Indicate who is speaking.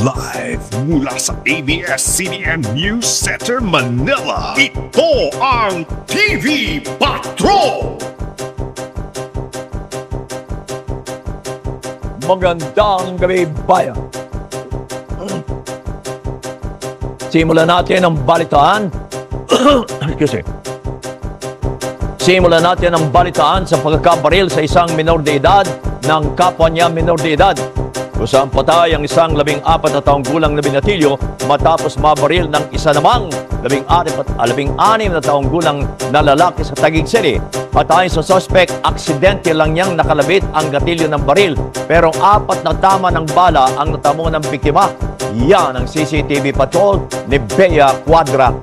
Speaker 1: Live mula sa ABS-CBN News Center, Manila. Ito ang TV Patrol!
Speaker 2: Magandang gabi, bayan. Simulan natin ang balitaan. Excuse me. Simulan natin ang balitaan sa pagkakabaril sa isang minor de edad ng kapwa niya minor de edad. Kung saan patay ang isang 14 na taong gulang na binatilyo matapos mabaril ng isa namang 16 na taong gulang na lalaki sa Taguig City. At ayon sa suspect, aksidente lang niyang nakalabit ang gatilyo ng baril pero 4 na tama ng bala ang natamo ng biktima. Yan ang CCTV patrol ni Bea Cuadra.